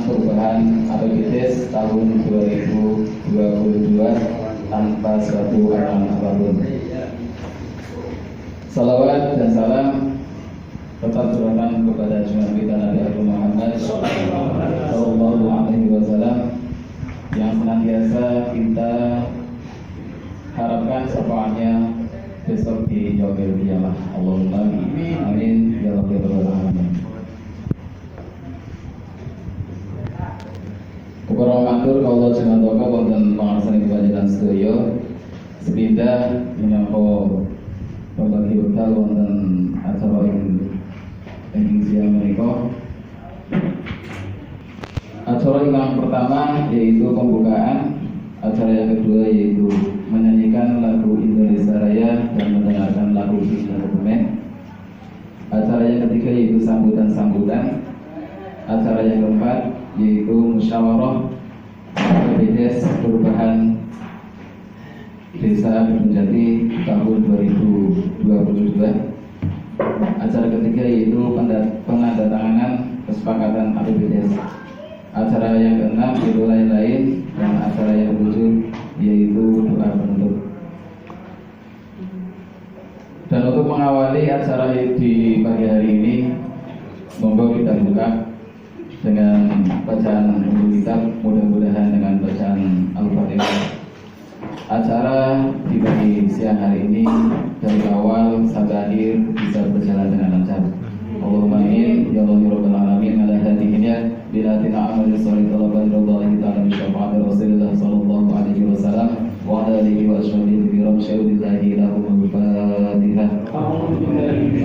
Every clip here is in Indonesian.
tentang perubahan APBDes tahun 2022 tanpa suatu arahan apapun. Salawat dan salam tetap tercurahkan kepada junjungan kita Nabi Muhammad Sallallahu Alaihi Wasallam yang senantiasa kita harapkan syafaatnya besok di yaumil qiyamah. Allahumma amin ya rabbal alamin. Kepala matur kawula jenengan wonten pangarsane kewajiban sedaya sepindah minangka pembagi wekdal wonten acara ing siang menika. Acara yang pertama yaitu pembukaan, acara yang kedua yaitu menyanyikan lagu Indonesia Raya dan mendengarkan lagu Himne Kebumen. Acara yang ketiga yaitu sambutan-sambutan. Acara yang keempat yaitu musyawarah APBDes perubahan Desa Kedung tahun 2022. Acara ketiga yaitu penandatanganan kesepakatan APBDes. Acara yang keenam yaitu lain-lain, dan acara yang ketujuh yaitu doa penutup. Dan untuk mengawali acara di pagi hari ini, monggo kita buka dengan bacaan kitab, mudah-mudahan dengan bacaan Al-Fatihah. Acara di pagi siang hari ini dari awal sampai akhir bisa berjalan dengan lancar. Allahumma amin ya Allah ya rabbal alamin. Ala hadihinya bilatina amal salih talaban radhiallahu ta'ala bi syafa'ati Rasulullah sallallahu alaihi wasallam wa ala alihi wa ashabihi bi ramsyaudillahi lahum al-Fatihah.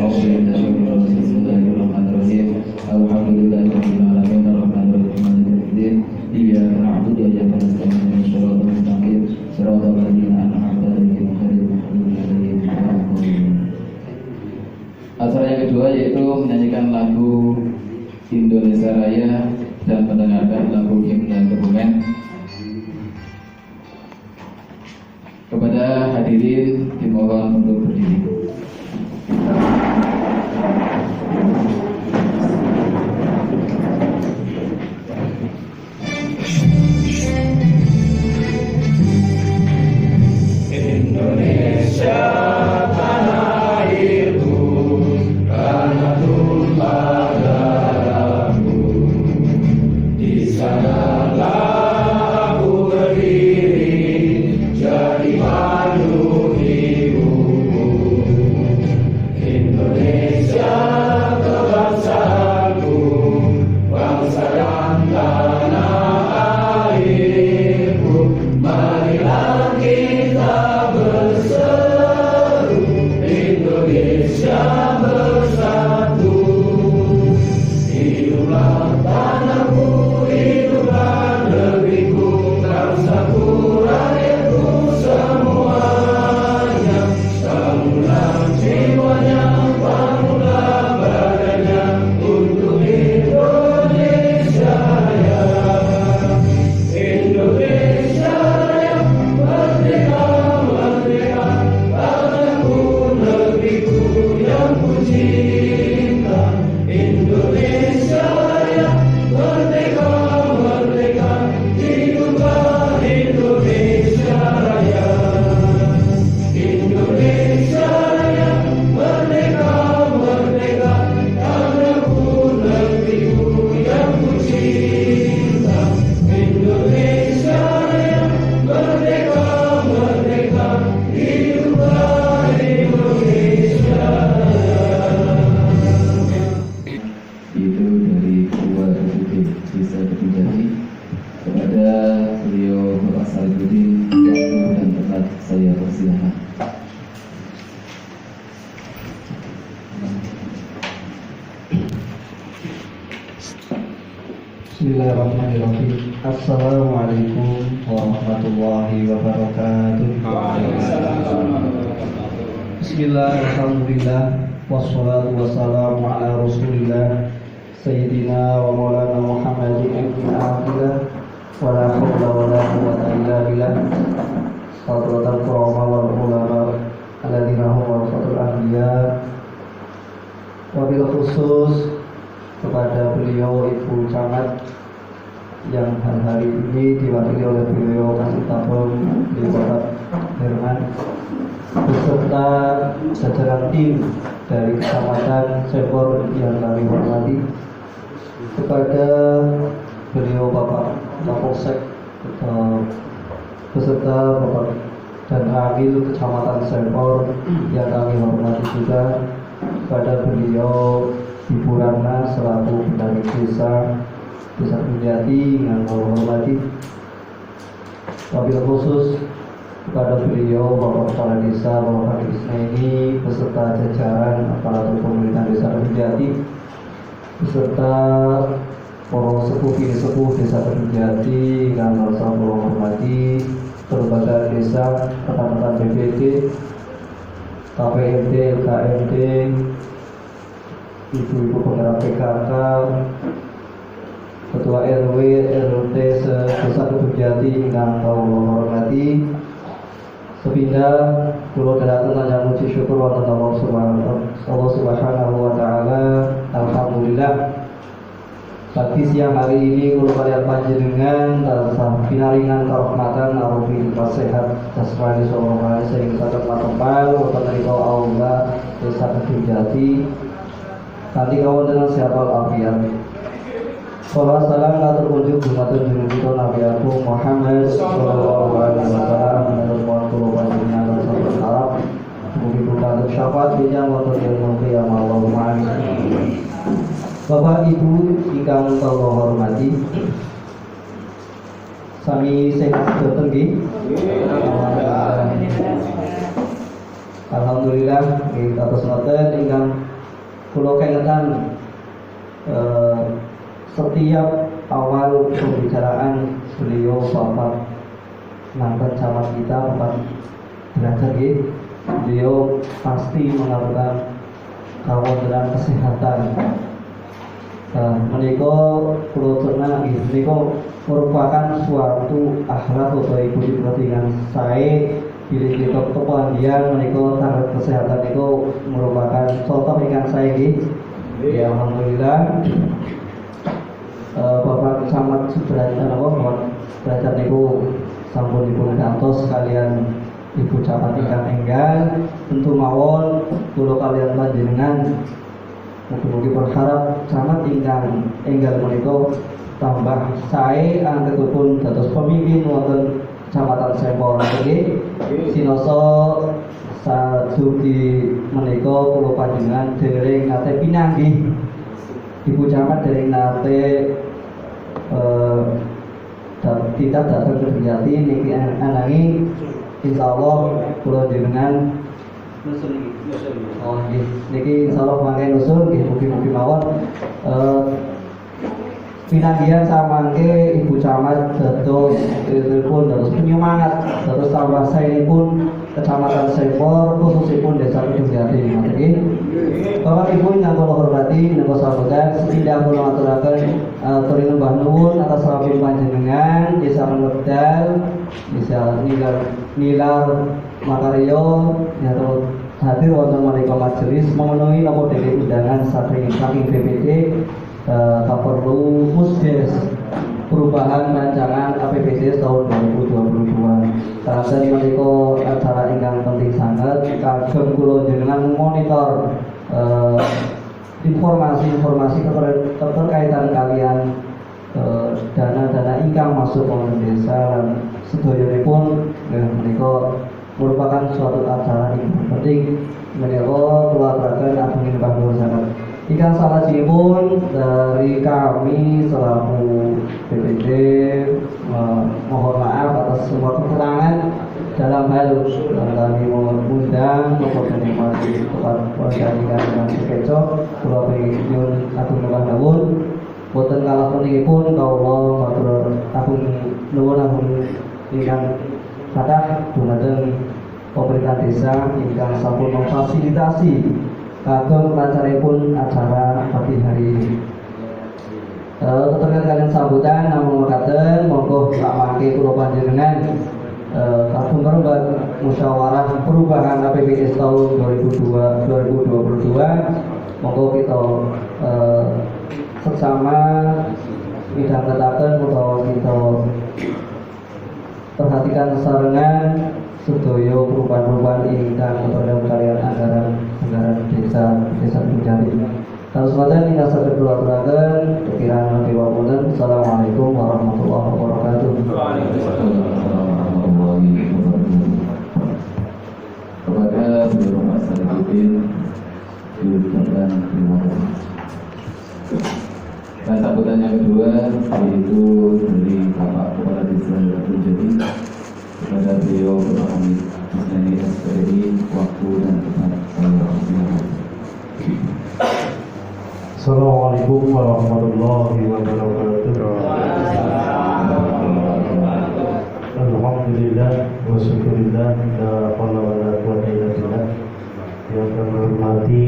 Bismillahirrahmanirrahim. Alhamdulillahi rabbil alamin arrahmanir rahim maliki yaumiddin. Iyyaka na'budu wa iyyaka nasta'in ihdinas siratal mustaqim siratal ladzina an'amta 'alaihim ghairil maghdubi 'alaihim waladdallin. Acara yang kedua yaitu menyanyikan lagu Indonesia Raya dan mendengarkan lagu Himne Kebumen. Kepada hadirin dimohon untuk berdiri. Indonesia tanah airku, karena tumpah darahmu. Di sanalah aku berdiri, jadi pandu hidupku. Indonesia kebangsaanku, bangsa dan tanah airku. Marilah kita berseru, Indonesia bersatu. Hiduplah tanahku, hiduplah negeriku, bangsaku, rakyatku semuanya. Bangunlah jiwanya, bangunlah badannya untuk Indonesia Raya. Indonesia Raya, merdeka, merdeka, tanahku, negeriku yang ku cinta. Indonesia Raya, merdeka, merdeka, hiduplah Indonesia Raya. Indonesia Raya, merdeka, merdeka, tanahku, negeriku yang ku cinta. Indonesia Raya, merdeka, merdeka, hiduplah Indonesia Raya. Itu dari Ketua Republik Desa Kedung kepada beliau Bapak Salihuddin, waktu dan tempat saya persilahkan. Bismillahirrahmanirrahim. Assalamualaikum warahmatullahi wabarakatuh. Bismillah, alhamdulillah, wassalatu wassalamu ala rasulillah Sayyidina wa maulana Muhammadin ibn Abdillah wa la hawla wa la quwwata illa billah. Hadratul Qur'an wal ulama alladzina hum warasatul anbiya. Wabil khusus kepada beliau Ibu Camat yang hari ini diwakili oleh beliau Kasih Tabung di Kota Herman beserta jajaran tim dari Kecamatan Sepor yang kami hormati, kepada beliau Bapak Kapolsek beserta Bapak dan Ramil Kecamatan Sepor yang kami hormati juga, kepada beliau Ibu Ratna selaku Pendana Desa Kejati yang kami hormati, wabil khusus kepada beliau Bapak Kepala Desa Bapak Krisna ini beserta jajaran aparatur pemerintahan Desa Kejati beserta para sepuh Desa Kejati yang merasa hormati, lembaga desa, rekan-rekan BPD, KPMD, LKMD, ibu-ibu penggerak PKK, Ketua RW, RT Desa Kejati yang kau hormati. Sepindah kula dherekaken lanjang puji syukur wonten Allah Subhanahu wa taala. Alhamdulillah pagi siang hari ini kula kalian panjenengan tansah pinaringan karahmatan arupi sehat jasmani saha sehingga saged matempal wonten menika aula Desa Kejati kanthi kawontenan sehat walafiat. Salawat salam atur kunjuk dumateng junjungan kita Nabi Agung Muhammad sallallahu alaihi wasallam menurut waktu panjenengan sahabat Arab mugi buka syafaat bijang wonten ilmu qiyamah Allahumma amin. Bapak Ibu ingkang kula hormati, sami sehat boten nggih? Alhamdulillah nggih kados ngoten ingkang kula kengetan setiap awal pembicaraan beliau Bapak mantan camat kita Bapak Derajat gitu, beliau pasti mengatakan kawontenan kesehatan. Menika kula cerna menika merupakan suatu akhlak atau ikuti perhatian saya bila kita kepandian menika target kesehatan itu merupakan contoh ingkang saya gitu. Ya alhamdulillah. Bapak Camat Sudrajat Bapak Derajat niku sampun dipun gantos kalian Ibu Camat ingkang enggal, tentu mawon kula kalian panjenengan mugi-mugi berharap camat ingkang enggal menika tambah sae anggenipun dados pemimpin wonten Kecamatan Sepor nggih. Sinoso sadugi menika kula panjenengan dereng nate pinanggih Ibu Camat dereng nate kita datang ke Kejati niki ananging insyaallah kula jenengan oh nggih niki insyaallah mangke nusul nggih mugi-mugi mawon pinanggihan samangke Ibu Camat dados pun dados penyemangat dados tambah saenipun Kecamatan Sepor khususipun Desa Kejati nggih. Bapak Ibu yang kula hormati menika sambutan sepindah kula aturaken aturi nembah nuwun atas ramping panjenengan Desa Medal bisa nilar makarya nyata hadir wonten menika majelis memenuhi napa dene undangan saking BPD Kaperlu Musdes perubahan rancangan APBD tahun 2022. Karena menika acara ingkang penting sangat kagem kula jenengan monitor informasi-informasi keterkaitan kalian dana-dana ingkang masuk ke desa dan sedoyonipun menika merupakan suatu acara yang penting menika kula aturaken ageng nyembah nuwun sanget. Ingkang salajengipun dari kami selaku BPD mohon maaf atas semua kekurangan dalam hal kami mengundang kepada nikmati tempat pertandingan dengan kecoh kula nyuwun agung nyembah nuwun boten kalah punipun kawula matur agung nuwun agung ingkang kathah dumateng pemerintah desa ingkang sampun memfasilitasi kagem lancaripun acara pagi hari ini. Keterkaitan kalian sambutan namun mekaten monggo sak mangke kula panjenengan kagem merembet musyawarah perubahan APBD tahun 2022 monggo kita sesama midhangetaken utawa kita perhatikan sesarengan sedaya perubahan-perubahan ingkang kepada kalian anggaran desa Bujari. Kalau semata kita saged aturaken kirana dewa punten. Assalamualaikum warahmatullahi wabarakatuh. Kepada beliau Mas Sarifudin diucapkan terima kasih. Dan sambutan yang kedua yaitu dari Bapak Kepala Desa Bujari kepada beliau Bapak Hamid Musnani SPRI waktu dan tempat saya. Assalamualaikum warahmatullahi wabarakatuh. Alhamdulillah wa syukurillah la haula wa la quwwata illa billah. Yang kami hormati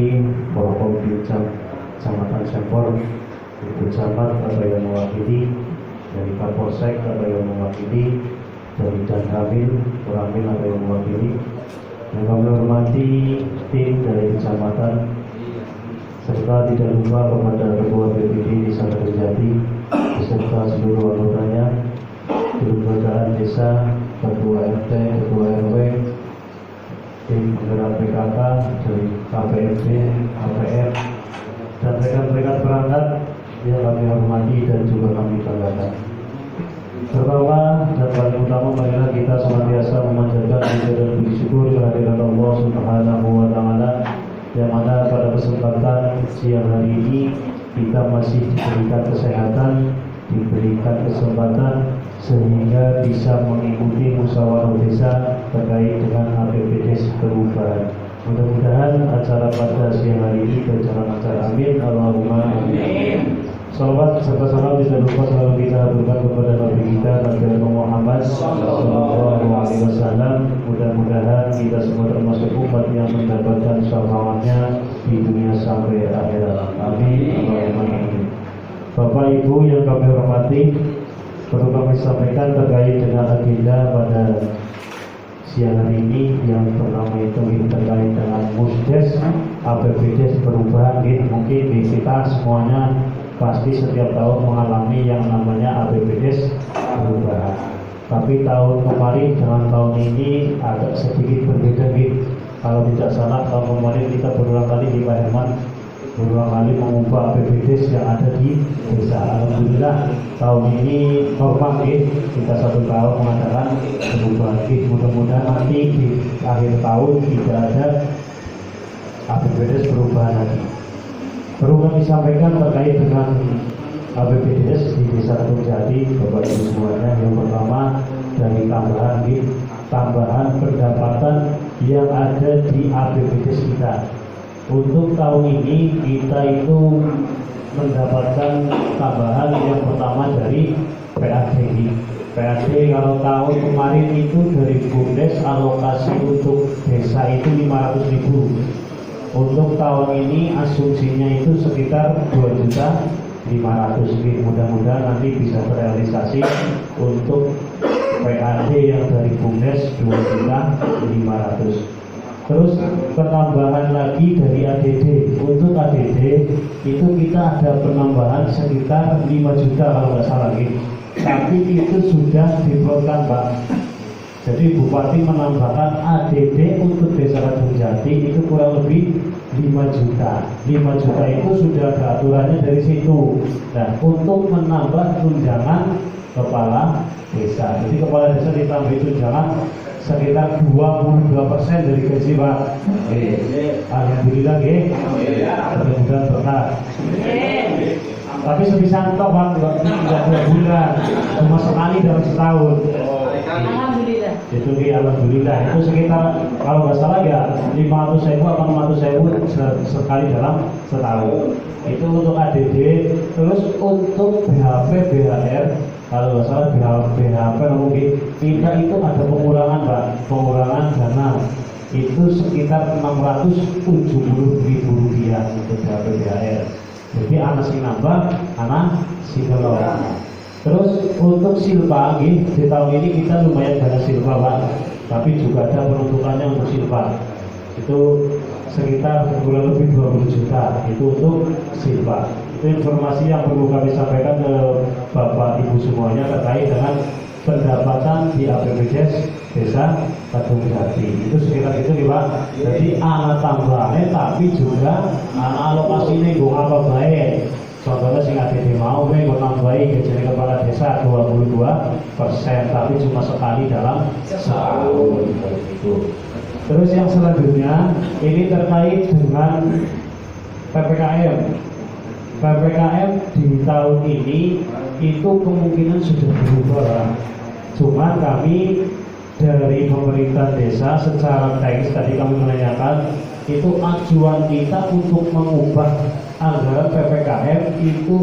para pimpinan Kecamatan Sempor, Ibu Camat atau yang mewakili, dari Kapolsek atau yang mewakili, dari Danramil, Koramil atau yang mewakili. Yang kami hormati tim dari kecamatan, serta tidak lupa kepada Ketua BPD Desa Kerjati beserta seluruh anggotanya, kelembagaan desa, Ketua RT, Ketua RW, tim penggerak PKK dari KPMD, KPR, dan rekan-rekan perangkat yang kami hormati dan juga kami banggakan. Pertama dan paling utama, marilah kita senantiasa memanjatkan puji dan puji syukur kehadirat Allah Subhanahu wa Ta'ala, yang mana pada kesempatan siang hari ini kita masih diberikan kesehatan, diberikan kesempatan sehingga bisa mengikuti musyawarah desa terkait dengan APBDes perubahan. Mudah-mudahan acara pada siang hari ini berjalan lancar. Amin. Allahumma amin. Salawat serta salam tidak lupa selalu kita haturkan kepada Nabi kita Nabi Muhammad Sallallahu Alaihi Wasallam. Mudah-mudahan kita semua termasuk umat yang mendapatkan syafaatnya di dunia sampai akhirat. Amin. Allahumma amin. Bapak Ibu yang kami hormati, perlu kami sampaikan terkait dengan agenda pada siang hari ini yang pertama itu terkait dengan Musdes APBDes perubahan. Mungkin di kita semuanya pasti setiap tahun mengalami yang namanya APBDes perubahan. Tapi tahun kemarin dengan tahun ini agak sedikit berbeda gitu. Kalau tidak salah tahun kemarin kita berulang kali di Pak Herman berulang kali mengubah APBDes yang ada di desa. Alhamdulillah tahun ini normal kita satu tahun mengadakan perubahan. Mudah-mudahan nanti di akhir tahun tidak ada APBDes perubahan lagi. Perlu kami sampaikan terkait dengan APBDes di Desa Kerjati, Bapak Ibu semuanya. Yang pertama dari tambahan pendapatan yang ada di APBDes kita. Untuk tahun ini kita itu mendapatkan tambahan yang pertama dari PAD. PAD kalau tahun kemarin itu dari BUMDes alokasi untuk desa itu 500.000. Untuk tahun ini asumsinya itu sekitar 2.500.000. Mudah-mudahan nanti bisa terrealisasi untuk PAD yang dari BUMDes 2.500.000. Terus penambahan lagi dari ADD. Untuk ADD itu kita ada penambahan sekitar 5 juta kalau nggak salah gitu. Tapi itu sudah diplotkan Pak. Jadi Bupati menambahkan ADD untuk Desa Kerjati itu kurang lebih 5 juta. 5 juta itu sudah ada aturannya dari situ. Nah, untuk menambah tunjangan kepala desa. Jadi kepala desa ditambah tunjangan sekitar 22% dari gaji Pak. Alhamdulillah mudah-mudahan berkah. Tapi sebisa entok Pak, tidak 2 bulan, cuma sekali dalam setahun. Alhamdulillah. Itu alhamdulillah itu sekitar kalau nggak salah ya 500.000 atau 600.000 sekali dalam setahun. Itu untuk ADD. Terus untuk BHP BHR kalau nggak salah BHP mungkin kita itu ada pengurangan Pak, pengurangan dana itu sekitar Rp670.000 untuk BHP BHR. Jadi anak sing nambah, anak sing ngelor. Terus untuk silpa, di tahun ini kita lumayan banyak silpa Pak, tapi juga ada peruntukannya untuk silpa. Itu sekitar kurang lebih 20 juta itu untuk silpa. informasi yang perlu kami sampaikan ke Bapak Ibu semuanya terkait dengan pendapatan di APBDes Desa Kedung Jati. Itu sekitar itu nih Pak. Jadi anak tambahannya tapi juga anak alokasinya gue apa baik. Contohnya sing ADD mau gue nambahi gaji kepala desa 22%, tapi cuma sekali dalam setahun. Terus yang selanjutnya ini terkait dengan PPKM. PPKM di tahun ini itu kemungkinan sudah berubah. Cuma kami dari pemerintah desa secara teknis tadi kami menanyakan itu ajuan kita untuk mengubah anggaran PPKM itu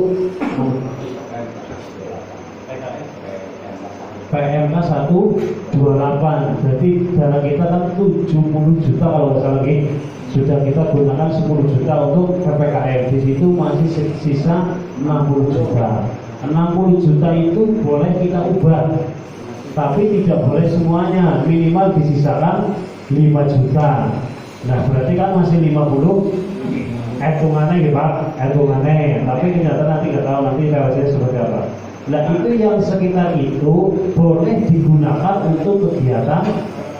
PMK 128. Jadi dana kita kan 70 juta kalau nggak salah lagi. Sudah kita gunakan 10 juta untuk PPKM. Di situ masih sisa 60 juta. 60 juta itu boleh kita ubah, tapi tidak boleh semuanya. Minimal disisakan 5 juta. Nah berarti kan masih 50. Hitungannya ya Pak, hitungannya. Tapi ternyata nanti nggak tahu nanti lewatnya seperti apa. Nah itu yang sekitar itu boleh digunakan untuk kegiatan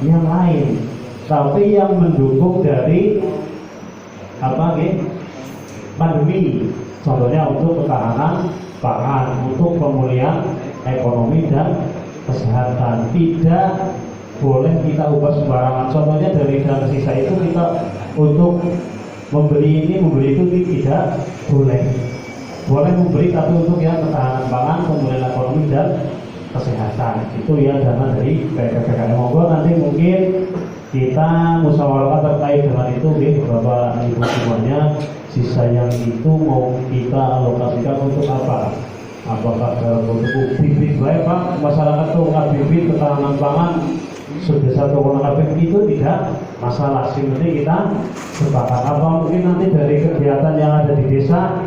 yang lain, tapi yang mendukung dari apa nih? Pandemi. Contohnya untuk ketahanan pangan, untuk pemulihan ekonomi dan kesehatan. Tidak boleh kita ubah sembarangan. Contohnya dari dana sisa itu kita untuk membeli ini, membeli itu tidak boleh. Boleh memberi tapi untuk yang ketahanan pangan, pemulihan ekonomi dan kesehatan. Itu ya dana dari PPKM. Monggo nanti mungkin kita musyawarah terkait dengan itu, Bapak Ibu semuanya. Sisa yang itu mau kita alokasikan untuk apa? Apakah untuk bibit baik Pak? Masyarakat tuh bibit ketahanan pangan sudah satu kabeh itu tidak masalah. Sing penting kita sepakat. Apa mungkin nanti dari kegiatan yang ada di desa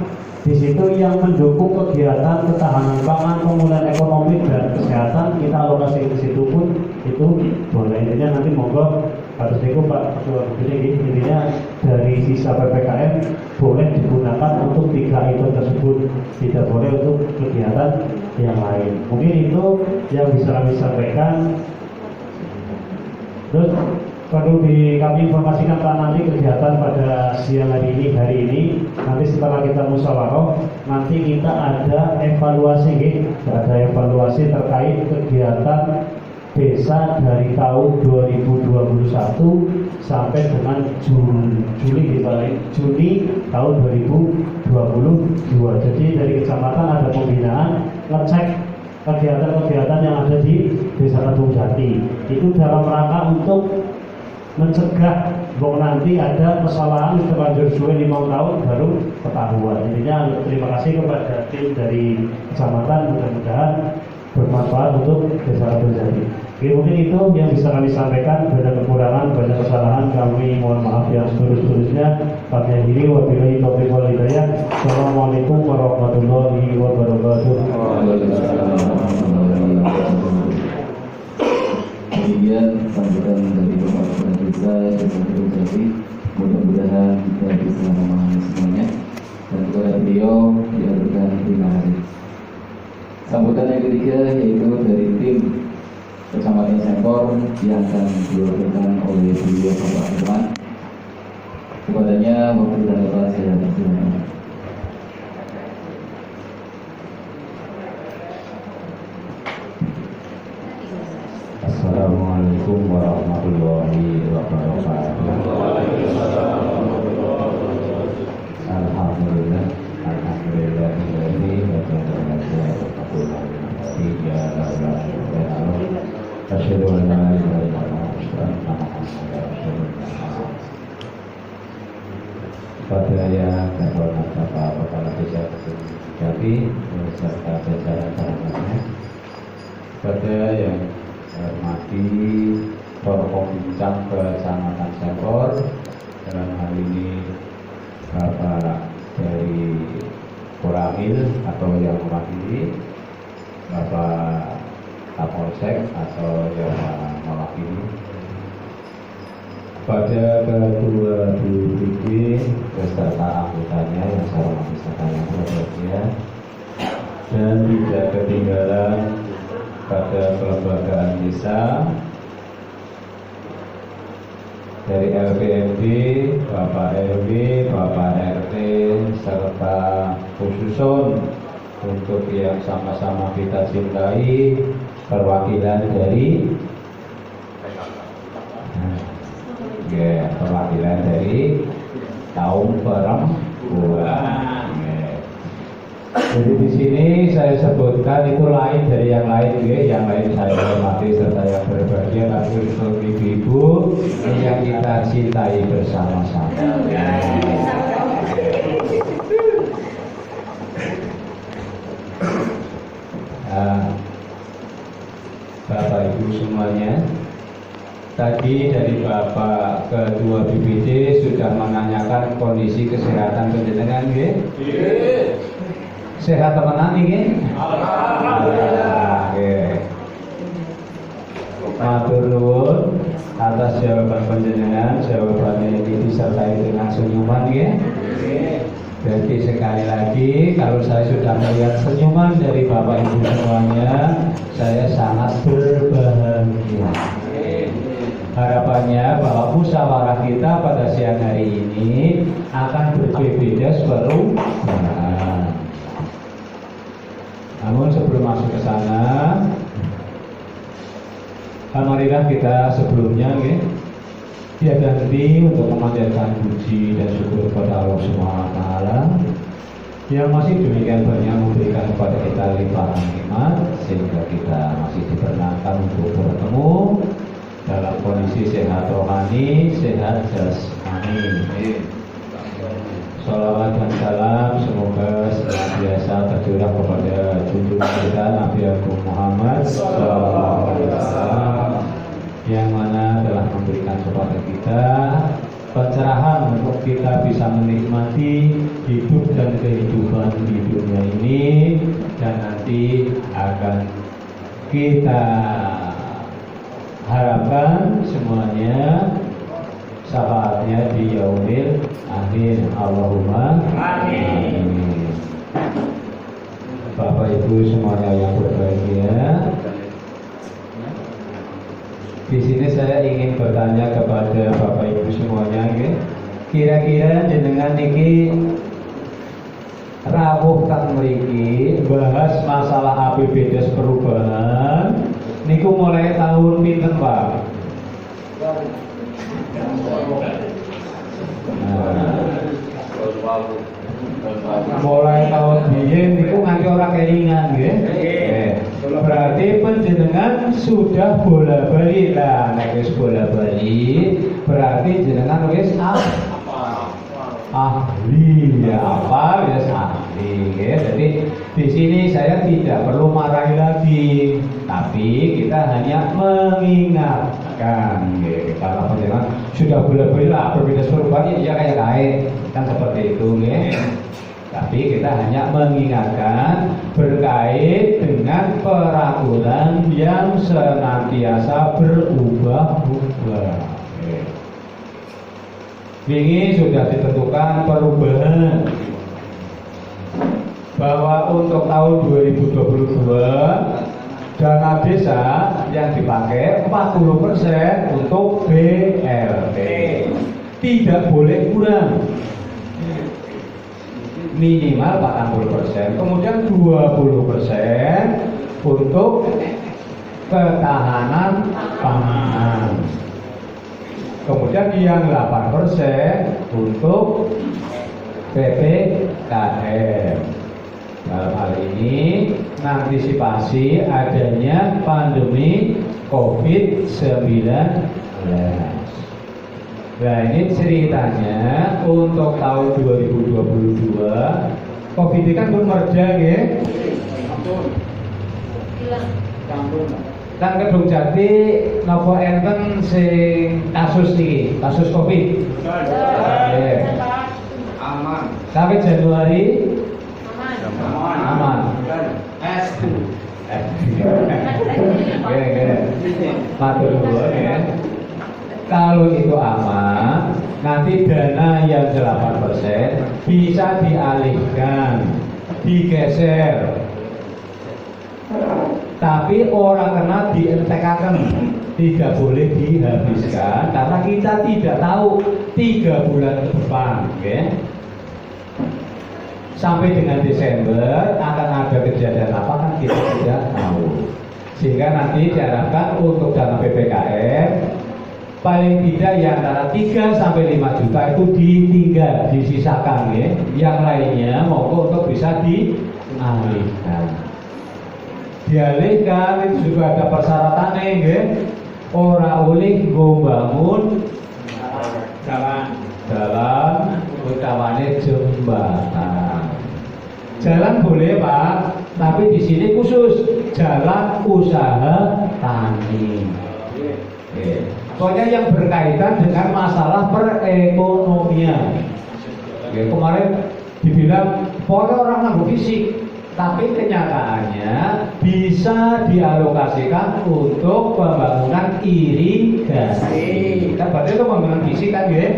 di situ yang mendukung kegiatan ketahanan pangan, pemulihan ekonomi dan kesehatan kita alokasi ke situ pun itu boleh. Intinya nanti monggo harus itu Pak Ketua ini intinya dari sisa PPKM boleh digunakan untuk 3 item tersebut, tidak boleh untuk kegiatan yang lain. Mungkin itu yang bisa kami sampaikan. Terus perlu kami informasikan Pak, nanti kegiatan pada siang hari ini nanti setelah kita musyawarah nanti kita ada evaluasi terkait kegiatan desa dari tahun 2021 sampai dengan Juni tahun 2022. Jadi dari kecamatan ada pembinaan ngecek kegiatan-kegiatan yang ada di Desa Kedung Jati. Itu dalam rangka untuk mencegah bahwa nanti ada kesalahan terlanjur 5 tahun baru ketahuan. Intinya terima kasih kepada tim dari kecamatan, mudah-mudahan bermanfaat untuk Desa Kedung Jati. Oke, mungkin itu yang bisa kami sampaikan. Banyak kekurangan, banyak kesalahan, kami mohon maaf yang seterusnya. Kami akhiri, wabillahi taufiq wal hidayah. Assalamualaikum warahmatullahi wabarakatuh. Kemudian sambutan dari Bapak Kepala Desa Kedung Jati, mudah-mudahan kita bisa memahami semuanya dan kepada beliau diaturkan terima kasih. Sambutan yang ketiga yaitu dari tim Kecamatan Sempor yang akan diwakilkan oleh beliau Bapak Firman. Kepadanya waktu dan tempat saya persilakan. Assalamualaikum warahmatullahi wabarakatuh. Alhamdulillah, alhamdulillah ini pada yang terhormat Bapak Kepala Desa Kedung Jati beserta jajaran perangkatnya, pada yang hormati Forkompimcam Kecamatan Sempor, dalam hal ini Bapak dari Koramil atau yang mewakili, Bapak Kapolsek atau yang mewakili, Pada kedua BPD beserta anggotanya yang saya hormati serta yang berbahagia, dan tidak ketinggalan pada kelembagaan desa dari LPMD, Bapak RW, Bapak RT, serta khususon untuk yang sama-sama kita cintai, perwakilan dari perwakilan dari kaum perempuan. Jadi di sini saya sebutkan itu lain dari yang lain, yang lain saya hormati serta yang berbahagia, tapi untuk ibu-ibu yang kita cintai bersama-sama. Bapak Ibu semuanya, tadi dari Bapak Ketua BPD sudah menanyakan kondisi kesehatan panjenengan nggih? Sehat temenan nggih? Alhamdulillah. Matur nuwun atas jawaban panjenengan, jawabannya ini disertai dengan senyuman nggih. Jadi sekali lagi, kalau saya sudah melihat senyuman dari Bapak Ibu semuanya, saya sangat berbahagia. Harapannya bahwa musyawarah kita pada siang hari ini akan berbeda perubahan. Namun sebelum masuk ke sana, alhamdulillah kita sebelumnya tiada henti untuk memanjatkan puji dan syukur kepada Allah SWT yang masih demikian banyak memberikan kepada kita limpahan nikmat sehingga kita masih diperkenankan untuk bertemu dalam kondisi sehat rohani, sehat jasmani. Sholawat dan salam semoga senantiasa tercurah kepada junjungan kita Nabi Agung Muhammad SAW, yang mana telah memberikan kepada kita pencerahan untuk kita bisa menikmati hidup dan kehidupan di dunia ini, dan nanti akan kita harapkan semuanya syafaatnya di yaumil akhir. Allahumma amin. Bapak Ibu semuanya yang berbahagia, di sini saya ingin bertanya kepada Bapak Ibu semuanya, kira-kira jenengan niki rawuh teng mriki bahas masalah APBDes perubahan niku mulai tahun pinten, Pak? Mulai tahun biyen niku nganti ora kelingan nggih. Berarti panjenengan sudah bola-bali lah, nek wis bola-bali berarti jenengan wis ahli ya, apa wis ahli nggih. Jadi di sini saya tidak perlu marahi lagi, tapi kita hanya mengingatkan nggih. Kalau panjenengan sudah bola-bali lah berbeda perubahan ya kayak kan seperti itu nggih. Tapi kita hanya mengingatkan berkait dengan peraturan yang senantiasa berubah-ubah. Ini sudah ditentukan perubahan bahwa untuk tahun 2022 dana desa yang dipakai 40% untuk BLT, tidak boleh kurang, minimal 40%, kemudian 20% untuk ketahanan pangan, kemudian yang 8% untuk PPKM. Dalam hal ini mengantisipasi adanya pandemi COVID-19. Nah ini ceritanya untuk tahun 2022 COVID kan pun mereda ya. Kan Kedung Jati napa enten sing kasus iki, kasus COVID. Aman. Sampai Januari aman. S2. Matur nuwun ya. Kalau itu aman, nanti dana yang 8% bisa dialihkan, digeser. Tapi orang kena dientekakan, tidak boleh dihabiskan karena kita tidak tahu 3 bulan ke depan, okay? Sampai dengan Desember akan ada kejadian apa kan kita tidak tahu. Sehingga nanti diharapkan untuk dana PPKM paling tidak ya antara 3 sampai 5 juta itu ditinggal, disisakan ya. Yang lainnya monggo untuk bisa dialihkan. Dialihkan itu juga ada persyaratannya ya. Ora oleh nggo bangun jalan utawane jembatan. Jalan boleh Pak, tapi di sini khusus jalan usaha tani. Oke. Pokoknya yang berkaitan dengan masalah perekonomian. Oke, kemarin dibilang pokoknya orang nganggo fisik, tapi kenyataannya bisa dialokasikan untuk pembangunan irigasi. Kan berarti itu pembangunan fisik kan ya?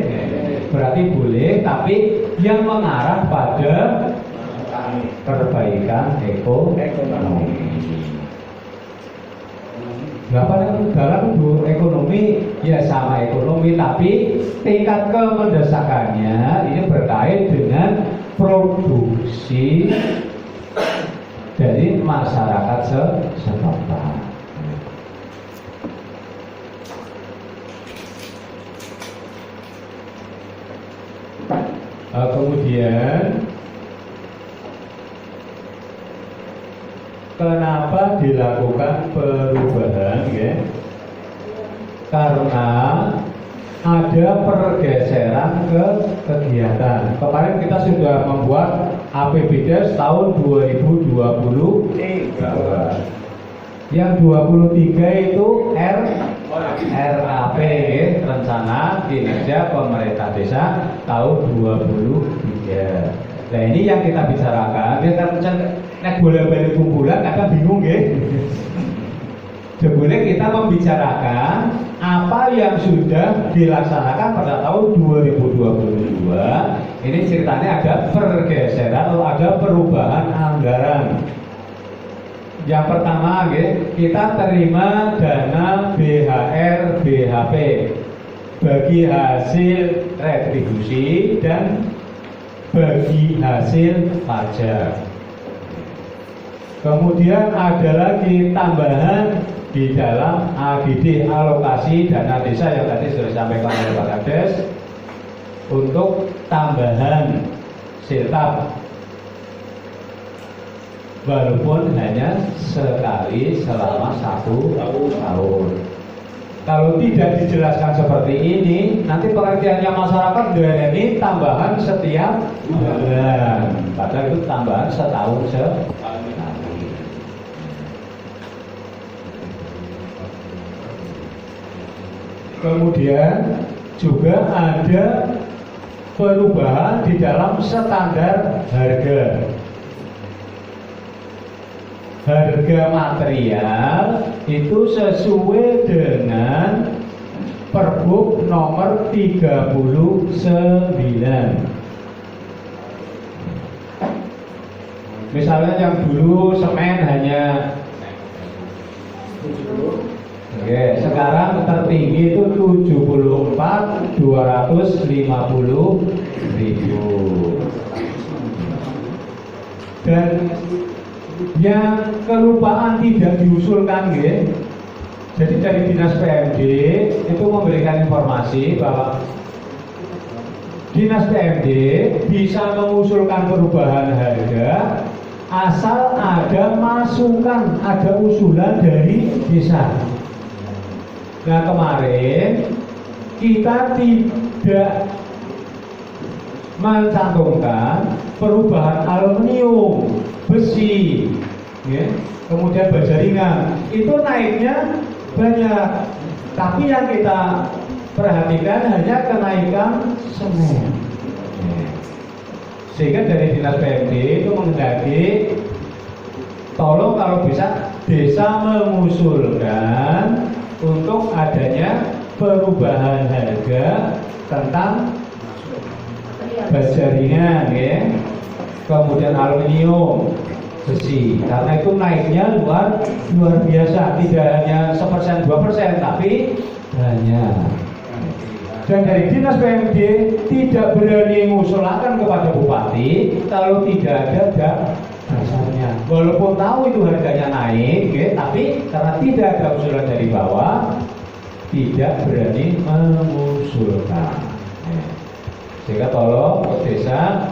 Berarti boleh, tapi yang mengarah pada perbaikan ekonomi. Dalam ekonomi ya sama ekonomi, tapi tingkat kemendesakannya ini berkait dengan produksi dari masyarakat setempat. Kemudian kenapa dilakukan perubahan ya? Karena ada pergeseran ke kegiatan. Kemarin kita sudah membuat APBD tahun 2023. Yang 23 itu RAP ya, Rencana Kinerja Pemerintah Desa tahun 23. Nah ini yang kita bicarakan. Kita nek bola-bali kumpulan kadang bingung ya. Sebenarnya kita membicarakan apa yang sudah dilaksanakan pada tahun 2022. Ini ceritanya ada pergeseran atau ada perubahan anggaran. Yang pertama kita terima dana BHR BHP bagi hasil retribusi dan bagi hasil pajak. Kemudian ada lagi tambahan di dalam AGD alokasi dana desa yang tadi sudah disampaikan oleh Pak Kades untuk tambahan siltap, walaupun hanya sekali selama 1 tahun. Kalau tidak dijelaskan seperti ini, nanti pengertiannya masyarakat ini tambahan setiap bulan, padahal itu tambahan setahun sekali. Kemudian juga ada perubahan di dalam standar harga. Harga material itu sesuai dengan Pergub nomor 39. Misalnya yang dulu semen hanya sekarang tertinggi itu 74.250.000. Dan yang kelupaan tidak diusulkan jadi dari Dinas PMD itu memberikan informasi bahwa Dinas PMD bisa mengusulkan perubahan harga asal ada masukan, ada usulan dari desa. Nah kemarin kita tidak mencantumkan perubahan aluminium, besi, kemudian baja ringan, itu naiknya banyak. Tapi yang kita perhatikan hanya kenaikan semen. Sehingga dari Dinas PMD itu menghendaki tolong kalau bisa desa mengusulkan untuk adanya perubahan harga tentang baja ringan ya, kemudian aluminium, besi, karena itu naiknya luar biasa, tidak hanya 1% 2%, tapi banyak. Dan dari Dinas PMD tidak berani mengusulkan kepada Bupati kalau tidak ada dasarnya. Walaupun tahu itu harganya naik, ya, tapi karena tidak ada usulan dari bawah, tidak berani mengusulkan. Ya. Sehingga tolong desa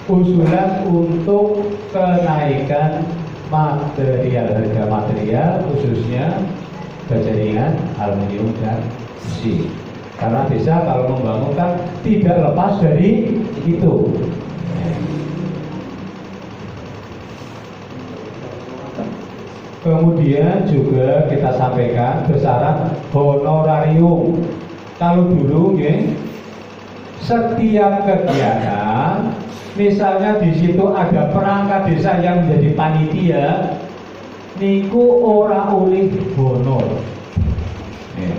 usulan untuk kenaikan material, harga material khususnya baja ringan, aluminium dan besi. Karena desa kalau membangun kan tidak lepas dari itu. Kemudian juga kita sampaikan besaran honorarium. Kalau dulu ya, setiap kegiatan, misalnya di situ ada perangkat desa yang menjadi panitia, niku ora oleh honor. Ya.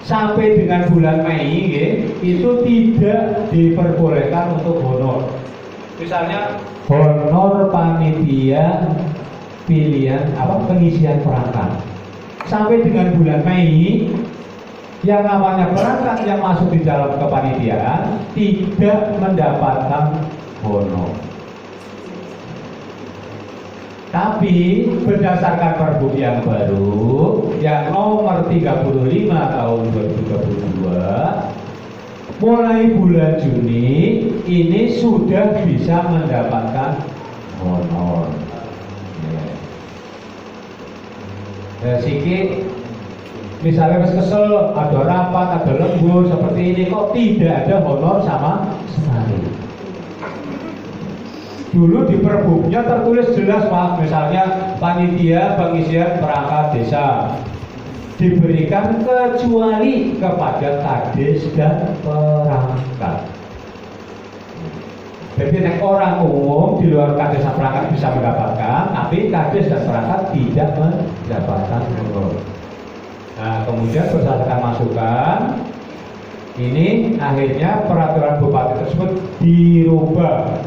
Sampai dengan bulan Mei ya, itu tidak diperbolehkan untuk honor. Misalnya honor panitia pilihan pengisian perangkat. Sampai dengan bulan Mei, yang namanya perangkat yang masuk di dalam kepanitiaan tidak mendapatkan honor. Tapi berdasarkan Pergub yang baru yang nomor 35 tahun 2022, mulai bulan Juni ini sudah bisa mendapatkan honor. Ya, sikit misalnya kesel, ada rapat, ada lembur seperti ini, kok tidak ada honor sama sekali. Dulu di Perbubnya tertulis jelas Pak, misalnya panitia pengisian perangkat desa diberikan kecuali kepada kades dan perangkat. Jadi orang umum di luar kades dan perangkat bisa mendapatkan, tapi kades dan perangkat tidak mendapatkan honor. Nah, kemudian berdasarkan masukan ini akhirnya peraturan bupati tersebut dirubah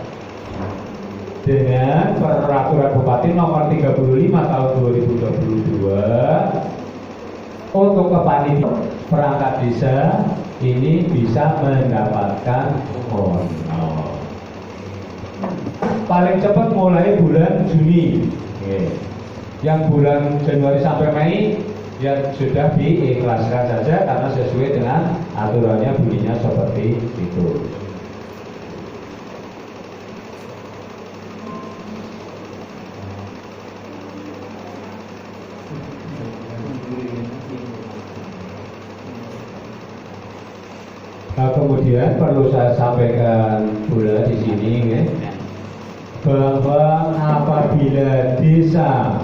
dengan peraturan bupati nomor 35 tahun 2022 untuk kepanitiaan perangkat desa ini bisa mendapatkan honor. Paling cepat mulai bulan Juni. Yang bulan Januari sampai Mei ya sudah diikhlaskan saja karena sesuai dengan aturannya, bunyinya seperti itu. Nah, kemudian perlu saya sampaikan pula di sini ya, bahwa apabila desa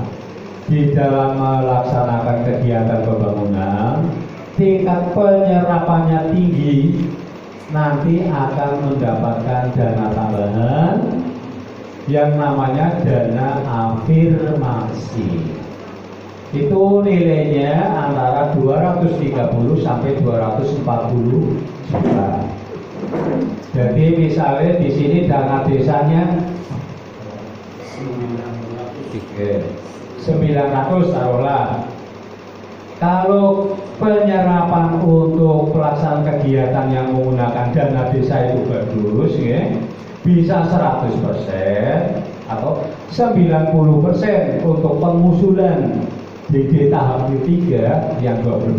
di dalam melaksanakan kegiatan pembangunan tingkat penyerapannya tinggi, nanti akan mendapatkan dana tambahan yang namanya dana afirmasi. Itu nilainya antara 230 sampai 240 juta. Jadi misalnya di sini dana desanya 900 taruhlah. Kalau penyerapan untuk pelaksanaan kegiatan yang menggunakan dana desa itu bagus ya, bisa 100% atau 90% untuk pengusulan DD tahap ketiga yang 20%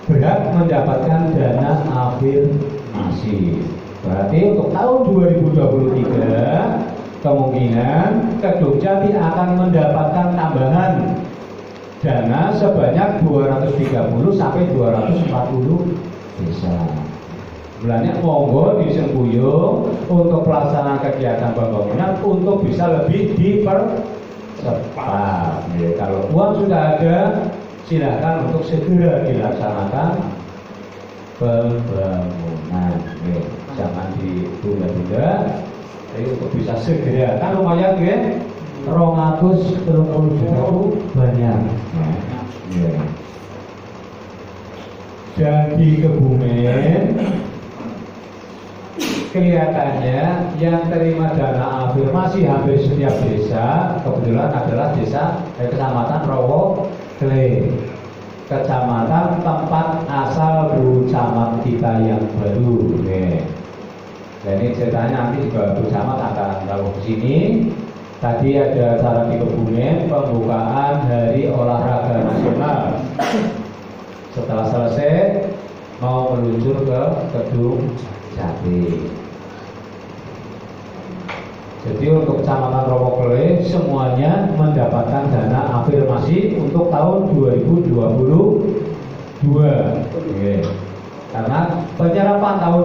berhak mendapatkan dana afirmasi. Berarti untuk tahun 2023 kemungkinan Kedokjati akan mendapatkan tambahan dana sebanyak 230 sampai 240 desa. Mulanya monggo disembuyung untuk pelaksanaan kegiatan pembangunan untuk bisa lebih dipercepat. Ya, kalau uang sudah ada, silakan untuk segera dilaksanakan pembangunan. Ya, jangan ditunda-tunda. Jadi untuk bisa segera, kan lumayan ya, 230 juta itu banyak. Ya. Dan di Kebumen kelihatannya yang terima dana afirmasi hampir setiap desa kebetulan adalah desa kecamatan Rowo Kle, kecamatan tempat asal Bu Camat kita yang baru. Dan ini ceritanya nanti juga Bu Camat akan tahu di sini. Tadi ada acara di Kebumen pembukaan Hari Olahraga Nasional. Setelah selesai mau meluncur ke Gedung Jati. Jadi untuk Kecamatan Rowokle semuanya mendapatkan dana afirmasi untuk tahun 2022. Oke. Karena penyerapan tahun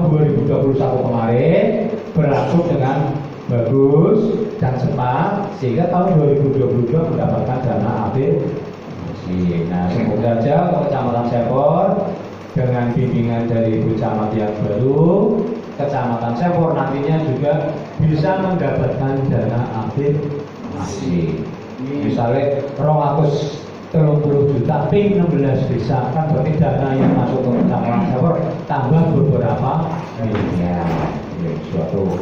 2021 kemarin berlangsung dengan bagus dan cepat sehingga tahun 2022 mendapatkan dana afirmasi. Nah, semoga saja Kecamatan Sepor dengan bimbingan dari Bu Camat yang baru, Kecamatan Sepor nantinya juga bisa mendapatkan dana afirmasi. Misalnya 230 juta ping 16 desa kan berarti dana yang masuk ke Kecamatan Sepor tambah beberapa miliar. Suatu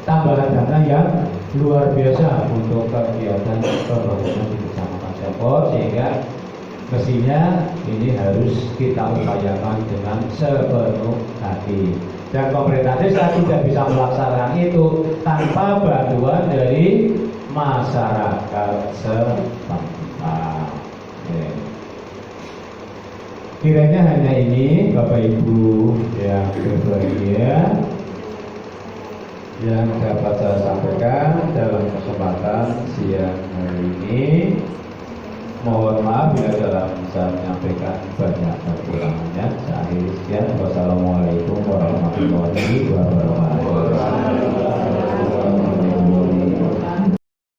tambahan dana yang luar biasa untuk kegiatan pembangunan di Kecamatan Sepor sehingga mestinya ini harus kita upayakan dengan sepenuh hati. Dan pemerintah desa tidak bisa melaksanakan itu tanpa bantuan dari masyarakat setempat. Kiranya hanya ini Bapak Ibu yang berbahagia yang dapat saya sampaikan dalam kesempatan siang hari ini. Mohon maaf bila dalam saya menyampaikan banyak kekurangannya. Saya akhiri sekian. Wassalamualaikum warahmatullahi wabarakatuh.